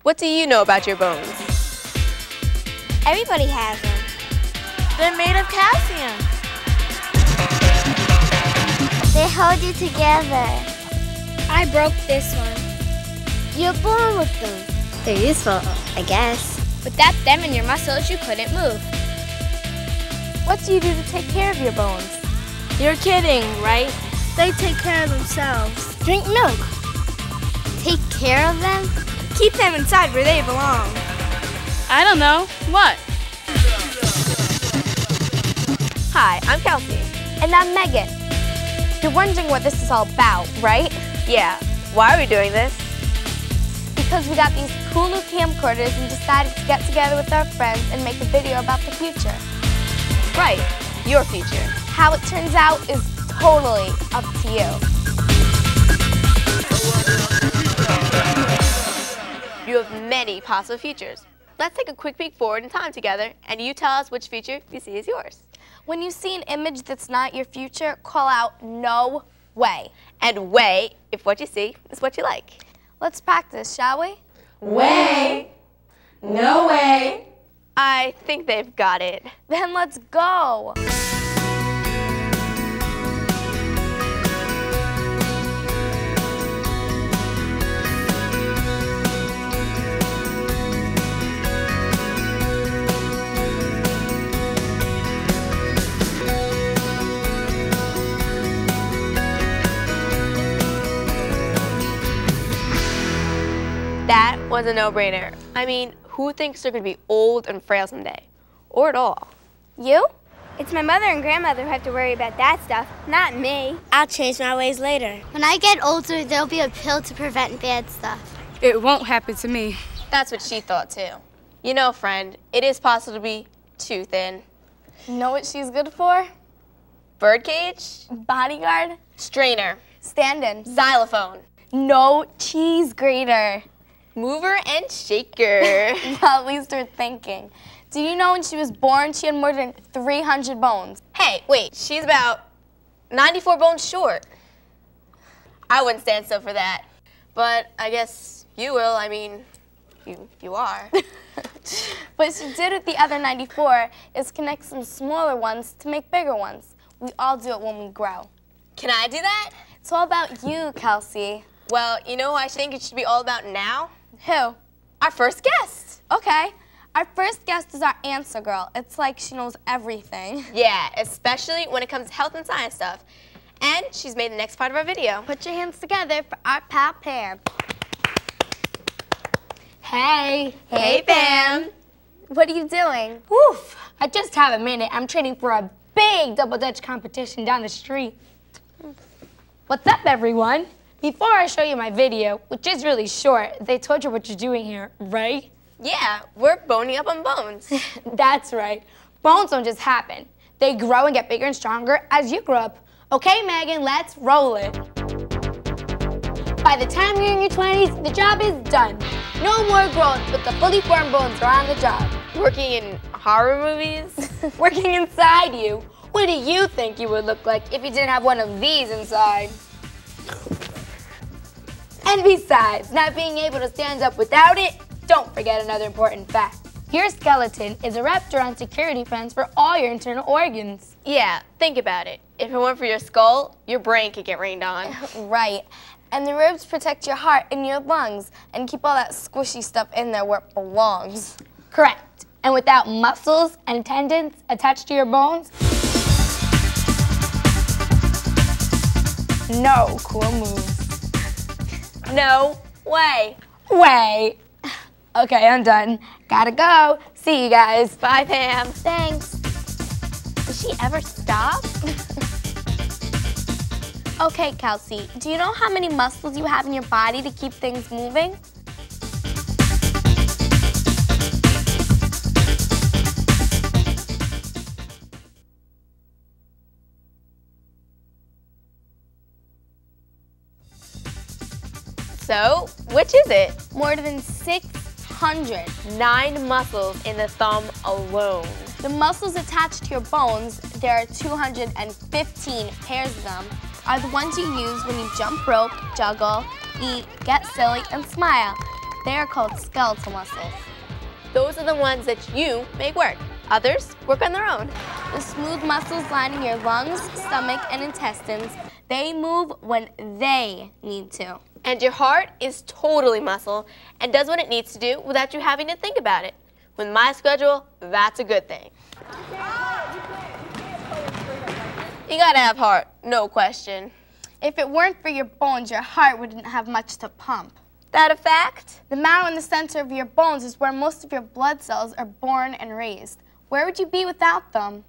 What do you know about your bones? Everybody has them. They're made of calcium. They hold you together. I broke this one. You're born with them. They're useful, I guess. Without them and your muscles, you couldn't move. What do you do to take care of your bones? You're kidding, right? They take care of themselves. Drink milk. Take care of them? Keep them inside where they belong. I don't know. What? Hi, I'm Kelsey. And I'm Megan. You're wondering what this is all about, right? Yeah, why are we doing this? Because we got these cool new camcorders and decided to get together with our friends and make a video about the future. Right, your future. How it turns out is totally up to you. You have many possible futures. Let's take a quick peek forward in time together, and you tell us which future you see as yours. When you see an image that's not your future, call out "no way." And way if what you see is what you like. Let's practice, shall we? Way. No way. I think they've got it. Then let's go. That was a no-brainer. I mean, who thinks they're going to be old and frail someday? Or at all? You? It's my mother and grandmother who have to worry about that stuff, not me. I'll change my ways later. When I get older, there'll be a pill to prevent bad stuff. It won't happen to me. That's what she thought too. You know, friend, it is possible to be too thin. Know what she's good for? Birdcage, Bodyguard, strainer, stand-in, xylophone, no cheese grater. mover and shaker. At least we're thinking. Do you know when she was born, she had more than 300 bones? Hey, wait, she's about 94 bones short. I wouldn't stand still for that. But I guess you will. I mean, you are. What she did with the other 94 is connect some smaller ones to make bigger ones. We all do it when we grow. Can I do that? It's all about you, Kelsey. Well, you know who I think it should be all about now? Who? Our first guest. Okay. Our first guest is our answer girl. It's like she knows everything. Yeah, especially when it comes to health and science stuff. And she's made the next part of our video. Put your hands together for our pal Pam. Hey. Hey, Pam. What are you doing? Oof. I just have a minute. I'm training for a big double dutch competition down the street. What's up, everyone? Before I show you my video, which is really short, they told you what you're doing here, right? Yeah, we're boning up on bones. That's right. Bones don't just happen. They grow and get bigger and stronger as you grow up. Okay, Megan, let's roll it. By the time you're in your 20s, the job is done. No more growth, but the fully formed bones are on the job. Working in horror movies? Working inside you. What do you think you would look like if you didn't have one of these inside? And besides, not being able to stand up without it, don't forget another important fact. Your skeleton is a wrapped around security fence for all your internal organs. Yeah, think about it. If it weren't for your skull, your brain could get rained on. Right. And the ribs protect your heart and your lungs and keep all that squishy stuff in there where it belongs. Correct. And without muscles and tendons attached to your bones, no cool moves. No way. Way. Okay, I'm done. Gotta go. See you guys. Bye, Pam. Thanks. Does she ever stop? Okay, Kelsey, do you know how many muscles you have in your body to keep things moving? So, which is it? More than 600. 9 muscles in the thumb alone. The muscles attached to your bones, there are 215 pairs of them, are the ones you use when you jump rope, juggle, eat, get silly, and smile. They are called skeletal muscles. Those are the ones that you make work. Others work on their own. The smooth muscles lining your lungs, stomach, and intestines, they move when they need to. And your heart is totally muscle and does what it needs to do without you having to think about it. With my schedule, that's a good thing. You gotta have heart, no question. If it weren't for your bones, your heart wouldn't have much to pump. That a fact? The marrow in the center of your bones is where most of your blood cells are born and raised. Where would you be without them?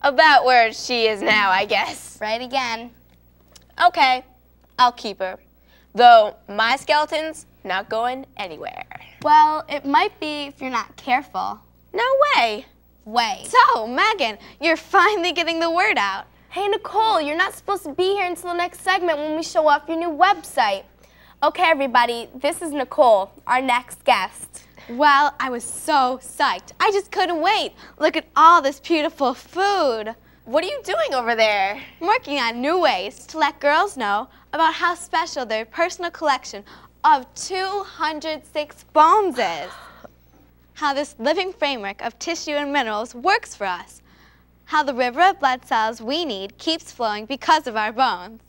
About where she is now, I guess. Right again. Okay, I'll keep her. Though my skeleton's not going anywhere. Well, it might be if you're not careful. No way. So, Megan, you're finally getting the word out. Hey, Nicole, you're not supposed to be here until the next segment when we show off your new website. Okay, everybody, this is Nicole, our next guest. Well, I was so psyched. I just couldn't wait. Look at all this beautiful food. What are you doing over there? I'm working on new ways to let girls know about how special their personal collection of 206 bones is. How this living framework of tissue and minerals works for us. How the river of blood cells we need keeps flowing because of our bones.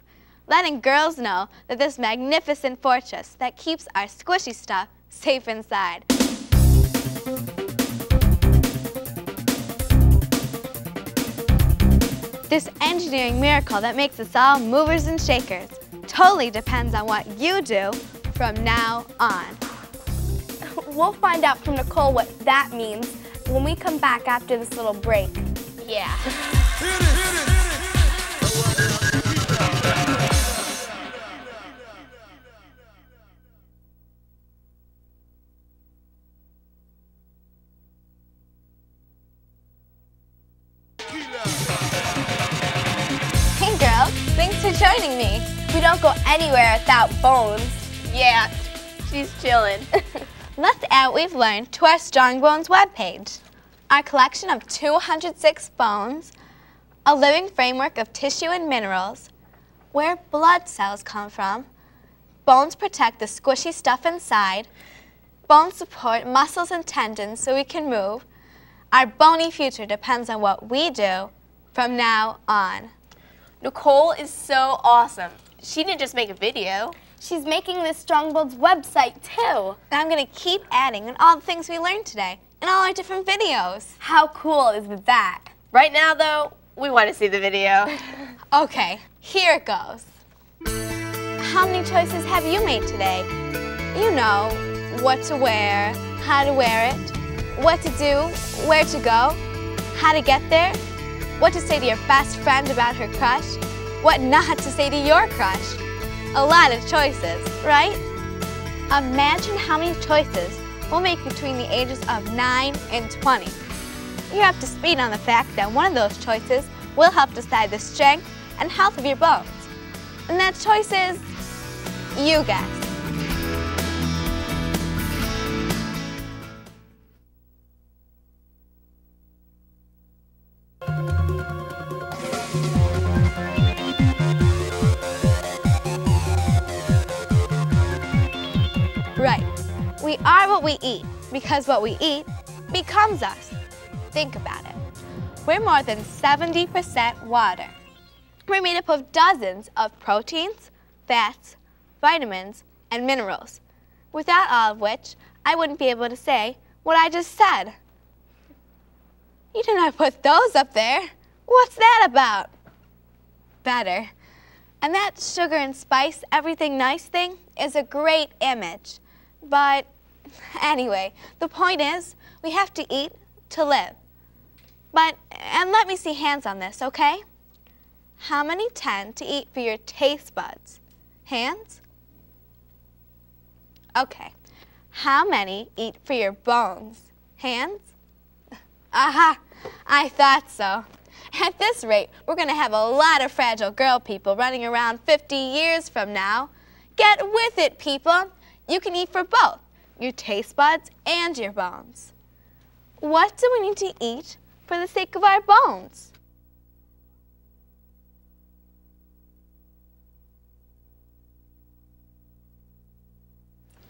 Letting girls know that this magnificent fortress that keeps our squishy stuff safe inside. This engineering miracle that makes us all movers and shakers totally depends on what you do from now on. We'll find out from Nicole what that means when we come back after this little break. Yeah. Hey girls, thanks for joining me. We don't go anywhere without bones. Yeah, she's chilling. Let's add what we've learned to our Strong Bones webpage. Our collection of 206 bones, a living framework of tissue and minerals, where blood cells come from, bones protect the squishy stuff inside, bones support muscles and tendons so we can move. Our bony future depends on what we do from now on. Nicole is so awesome. She didn't just make a video. She's making this Strong Bones website too. And I'm going to keep adding in all the things we learned today in all our different videos. How cool is that? Right now, though, we want to see the video. Okay, here it goes. How many choices have you made today? You know, what to wear, how to wear it, what to do, where to go, how to get there, what to say to your best friend about her crush, what not to say to your crush. A lot of choices, right? Imagine how many choices we'll make between the ages of 9 and 20. You're up to speed on the fact that one of those choices will help decide the strength and health of your bones. And that choice is, you guess. Right. We are what we eat, because what we eat becomes us. Think about it. We're more than 70% water. We're made up of dozens of proteins, fats, vitamins, and minerals, without all of which I wouldn't be able to say what I just said. You did not put those up there. What's that about? Better. And that sugar and spice, everything nice thing is a great image. But anyway, the point is, we have to eat to live. And let me see hands on this, okay? How many tend to eat for your taste buds? Hands? Okay. How many eat for your bones? Hands? Aha! I thought so. At this rate, we're going to have a lot of fragile girl people running around 50 years from now. Get with it, people. You can eat for both, your taste buds and your bones. What do we need to eat for the sake of our bones?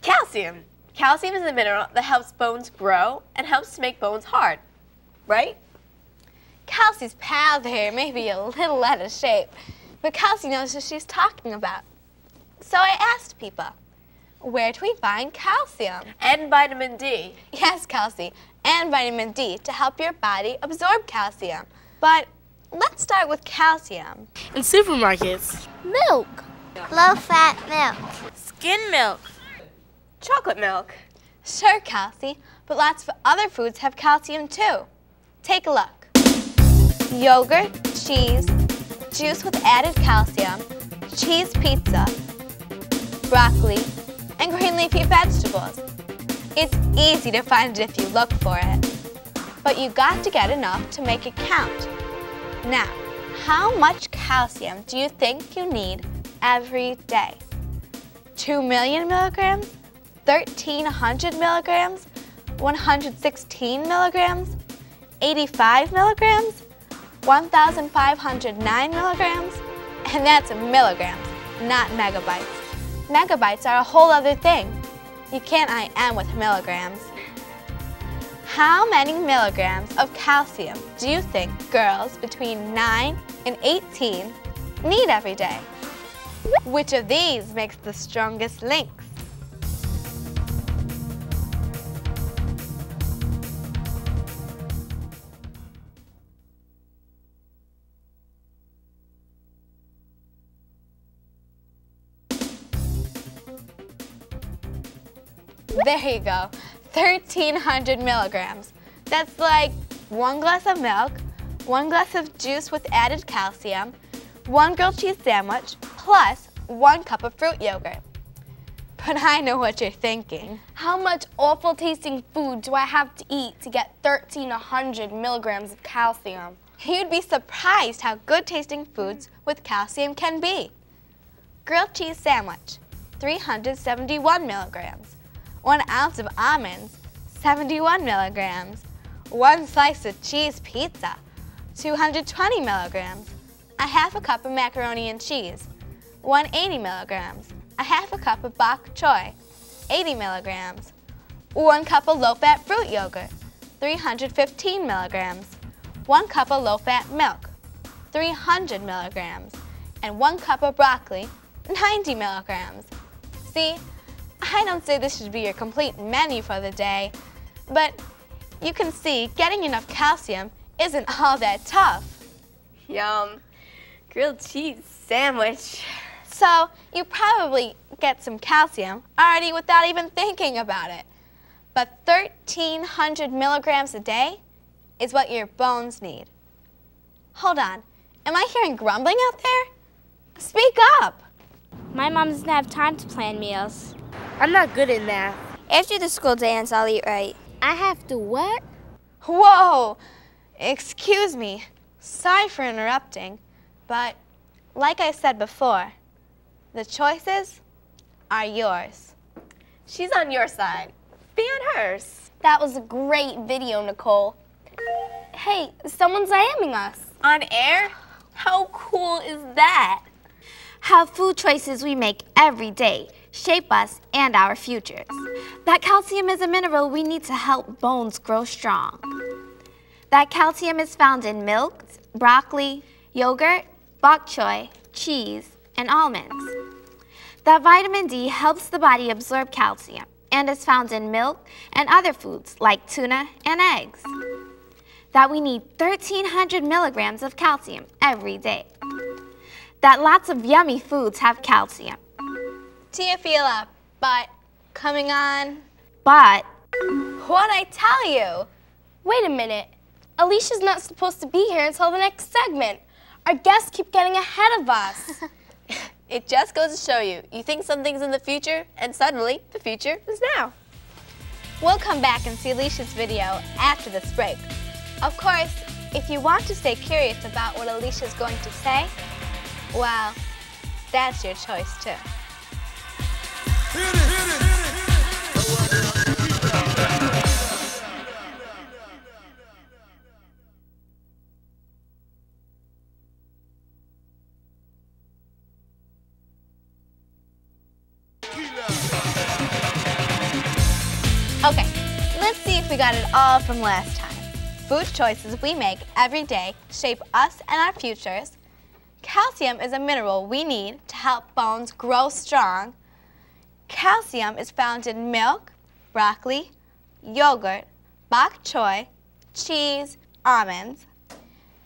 Calcium. Calcium is a mineral that helps bones grow and helps to make bones hard, right? Kelsey's pal there may be a little out of shape, but Kelsey knows what she's talking about. So I asked people, where do we find calcium? And vitamin D. Yes, Kelsey, and vitamin D to help your body absorb calcium. But let's start with calcium. In supermarkets. Milk. Low-fat milk. Skim milk. Chocolate milk. Sure, Kelsey, but lots of other foods have calcium too. Take a look. Yogurt, cheese, juice with added calcium, cheese pizza, broccoli, and green leafy vegetables. It's easy to find it if you look for it, but you got to get enough to make it count. Now, how much calcium do you think you need every day? 2 million milligrams? 1,300 milligrams? 116 milligrams? 85 milligrams? 1,509 milligrams? And that's milligrams, not megabytes. Megabytes are a whole other thing. You can't IM with milligrams. How many milligrams of calcium do you think girls between 9 and 18 need every day? Which of these makes the strongest links? There you go, 1,300 milligrams. That's like 1 glass of milk, 1 glass of juice with added calcium, 1 grilled cheese sandwich, plus 1 cup of fruit yogurt. But I know what you're thinking. How much awful tasting food do I have to eat to get 1,300 milligrams of calcium? You'd be surprised how good tasting foods with calcium can be. Grilled cheese sandwich, 371 milligrams. 1 ounce of almonds, 71 milligrams. 1 slice of cheese pizza, 220 milligrams. A half a cup of macaroni and cheese, 180 milligrams. A half a cup of bok choy, 80 milligrams. 1 cup of low-fat fruit yogurt, 315 milligrams. 1 cup of low-fat milk, 300 milligrams. And 1 cup of broccoli, 90 milligrams. See, I don't say this should be your complete menu for the day, but you can see getting enough calcium isn't all that tough. Yum. Grilled cheese sandwich. So you probably get some calcium already without even thinking about it. But 1,300 milligrams a day is what your bones need. Hold on, am I hearing grumbling out there? Speak up. My mom doesn't have time to plan meals. I'm not good at math. After the school dance, I'll eat right. I have to what? Whoa, excuse me. Sorry for interrupting, but like I said before, the choices are yours. She's on your side. Be on hers. That was a great video, Nicole. Hey, someone's IMing us. On air? How cool is that? How food choices we make every day shape us and our futures. That calcium is a mineral we need to help bones grow strong. That calcium is found in milk, broccoli, yogurt, bok choy, cheese, and almonds. That vitamin D helps the body absorb calcium and is found in milk and other foods like tuna and eggs. That we need 1,300 milligrams of calcium every day. That lots of yummy foods have calcium. Teofila, but coming on. But What'd I tell you? Wait a minute. Alicia's not supposed to be here until the next segment. Our guests keep getting ahead of us. It just goes to show you, you think something's in the future, and suddenly the future is now. We'll come back and see Alicia's video after this break. Of course, if you want to stay curious about what Alicia's going to say, well, that's your choice too. Okay, let's see if we got it all from last time. Food choices we make every day shape us and our futures. Calcium is a mineral we need to help bones grow strong. Calcium is found in milk, broccoli, yogurt, bok choy, cheese, almonds.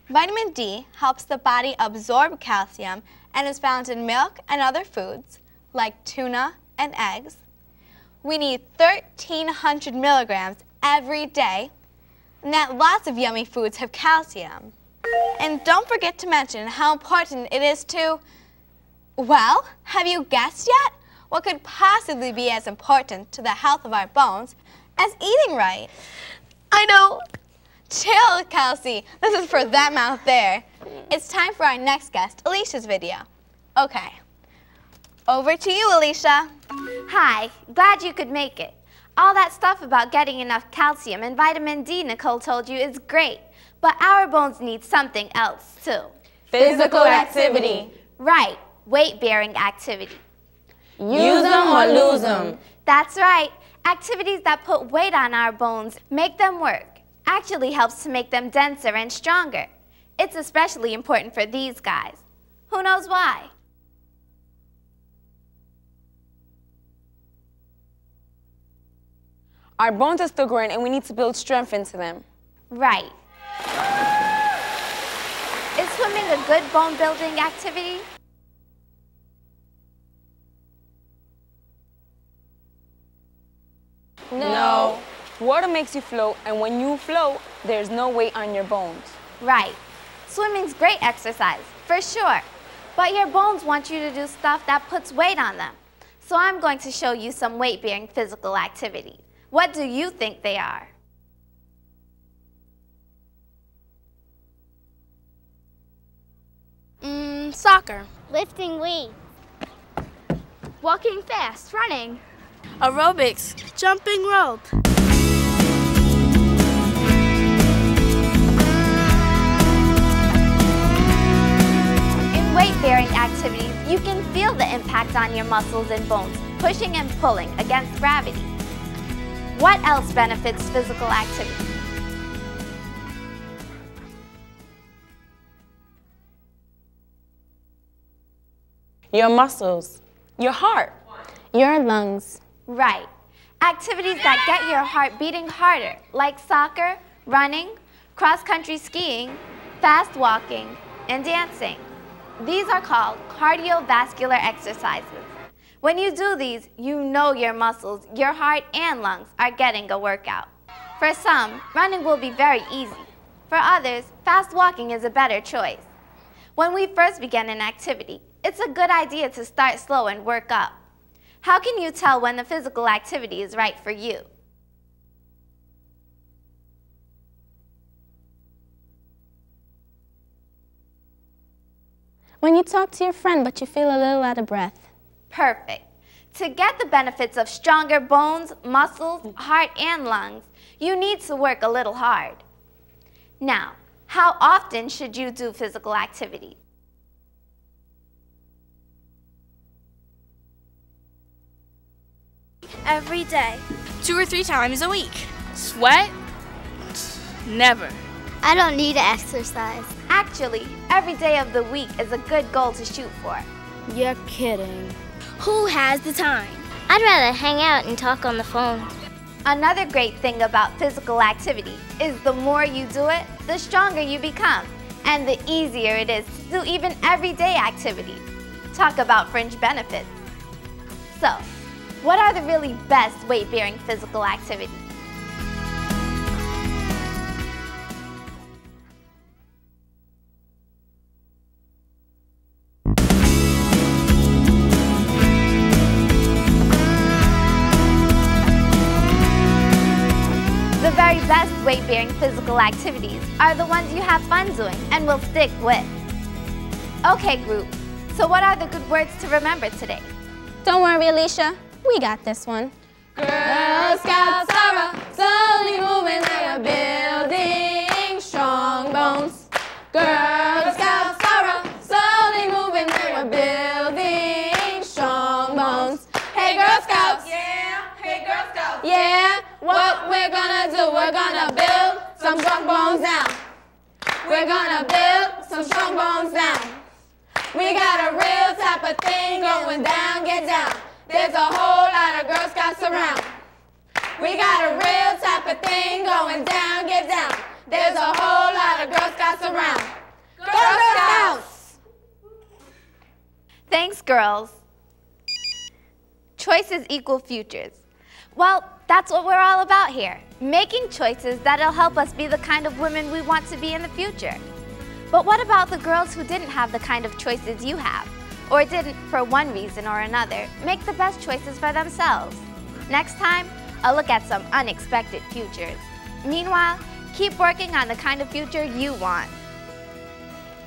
Vitamin D helps the body absorb calcium and is found in milk and other foods like tuna and eggs. We need 1,300 milligrams every day, and that lots of yummy foods have calcium. And don't forget to mention how important it is to, well, have you guessed yet? What could possibly be as important to the health of our bones as eating right? I know. Chill, Kelsey. This is for them out there. It's time for our next guest, Alicia's video. Okay. Over to you, Alicia. Hi, glad you could make it. All that stuff about getting enough calcium and vitamin D Nicole told you is great, but our bones need something else too. Physical activity. Right, weight-bearing activity. Use them or lose them. That's right. Activities that put weight on our bones, make them work, actually helps to make them denser and stronger. It's especially important for these guys. Who knows why? Our bones are still growing and we need to build strength into them. Right. Is swimming a good bone building activity? No. Water makes you float, and when you float, there's no weight on your bones. Right. Swimming's great exercise, for sure. But your bones want you to do stuff that puts weight on them. So I'm going to show you some weight-bearing physical activities. What do you think they are? Soccer. Lifting weights. Walking fast. Running. Aerobics. Jumping rope. In weight-bearing activities, you can feel the impact on your muscles and bones, pushing and pulling against gravity. What else benefits physical activity? Your muscles. Your heart. Your lungs. Right. Activities that get your heart beating harder, like soccer, running, cross-country skiing, fast walking, and dancing. These are called cardiovascular exercises. When you do these, you know your muscles, your heart, and lungs are getting a workout. For some, running will be very easy. For others, fast walking is a better choice. When we first begin an activity, it's a good idea to start slow and work up. How can you tell when the physical activity is right for you? When you talk to your friend but you feel a little out of breath. Perfect. To get the benefits of stronger bones, muscles, heart, and lungs, you need to work a little hard. Now, how often should you do physical activity? Every day. 2 or 3 times a week. Sweat? Never. I don't need to exercise. Actually, every day of the week is a good goal to shoot for. You're kidding. Who has the time? I'd rather hang out and talk on the phone. Another great thing about physical activity is the more you do it, the stronger you become, and the easier it is to do even everyday activities. Talk about fringe benefits. So, what are the really best weight-bearing physical activities? The very best weight-bearing physical activities are the ones you have fun doing and will stick with. Okay, group, so what are the good words to remember today? Don't worry, Alicia. We got this one. Girl Scouts are slowly moving, they are building strong bones. Girl Scouts are slowly moving, they are building strong bones. Hey Girl Scouts! Yeah! Hey Girl Scouts! Yeah! What gonna build some strong bones now. We're gonna build some strong bones now. We got a real type of thing going down, get down. There's a whole lot of Girl Scouts around. We got a real type of thing going down, get down. There's a whole lot of Girl Scouts around. Girl Scouts! Thanks, girls. Choices equal futures. Well, that's what we're all about here. Making choices that'll help us be the kind of women we want to be in the future. But what about the girls who didn't have the kind of choices you have? Or didn't, for one reason or another, make the best choices for themselves? Next time, I'll look at some unexpected futures. Meanwhile, keep working on the kind of future you want.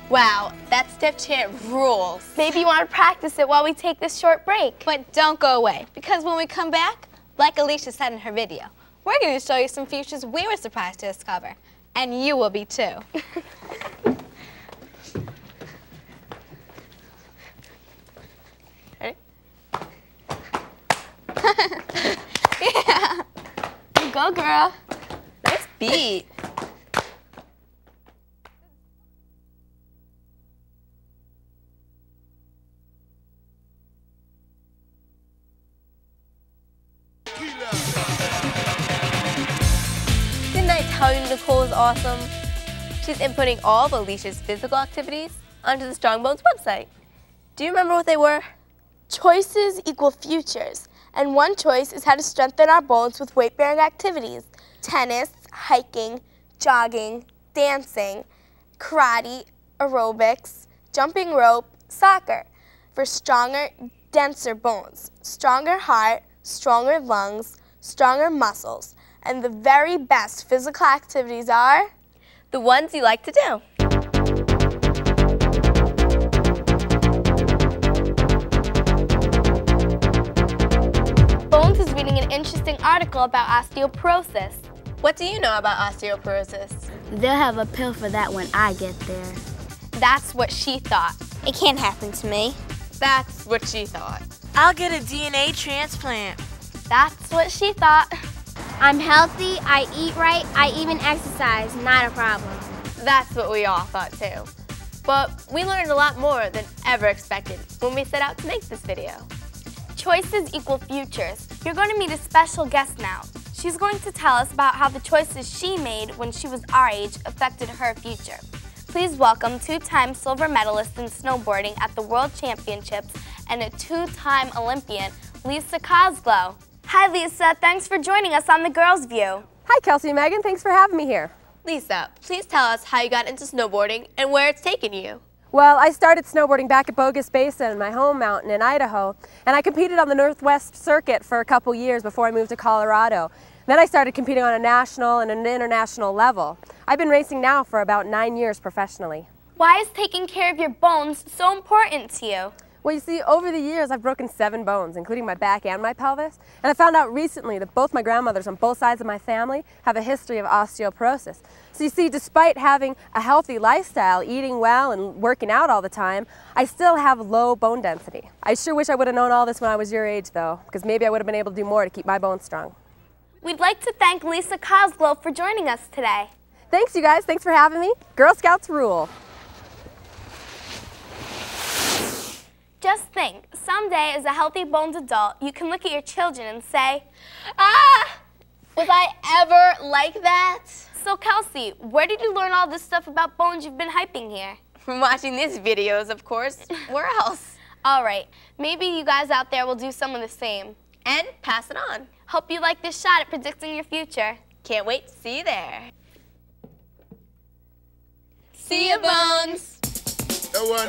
Wow, that step chant rules. Maybe you want to practice it while we take this short break. But don't go away, because when we come back, like Alicia said in her video, we're going to show you some futures we were surprised to discover. And you will be too. Ready? Yeah. Go, girl. Nice beat. Didn't I tell you Nicole is awesome? She's inputting all of Alicia's physical activities onto the Strong Bones website. Do you remember what they were? Choices equal futures, and one choice is how to strengthen our bones with weight-bearing activities. Tennis, hiking, jogging, dancing, karate, aerobics, jumping rope, soccer. For stronger, denser bones, stronger heart, stronger lungs, stronger muscles, and the very best physical activities are The ones you like to do. Bones is reading an interesting article about osteoporosis. What do you know about osteoporosis? They'll have a pill for that when I get there. That's what she thought. It can't happen to me. That's what she thought. I'll get a DNA transplant. That's what she thought. I'm healthy, I eat right, I even exercise, not a problem. That's what we all thought too. But we learned a lot more than ever expected when we set out to make this video. Choices equal futures. You're going to meet a special guest now. She's going to tell us about how the choices she made when she was our age affected her future. Please welcome two-time silver medalist in snowboarding at the World Championships and a two-time Olympian, Lisa Cosglow. Hi, Lisa. Thanks for joining us on The Girls View. Hi, Kelsey and Megan. Thanks for having me here. Lisa, please tell us how you got into snowboarding and where it's taken you. Well, I started snowboarding back at Bogus Basin, my home mountain in Idaho, and I competed on the Northwest Circuit for a couple years before I moved to Colorado. Then I started competing on a national and an international level. I've been racing now for about 9 years professionally. Why is taking care of your bones so important to you? Well, you see, over the years, I've broken 7 bones, including my back and my pelvis. And I found out recently that both my grandmothers on both sides of my family have a history of osteoporosis. So you see, despite having a healthy lifestyle, eating well and working out all the time, I still have low bone density. I sure wish I would have known all this when I was your age, though, because maybe I would have been able to do more to keep my bones strong. We'd like to thank Lisa Cosglow for joining us today. Thanks, you guys. Thanks for having me. Girl Scouts rule. Just think, someday as a healthy boned adult, you can look at your children and say, "Ah, Was I ever like that? So Kelsey, where did you learn all this stuff about bones you've been hyping here?" From watching these videos, of course. Where else? All right, maybe you guys out there will do some of the same. And pass it on. Hope you like this shot at predicting your future. Can't wait to see you there. See you, Bones. Killer.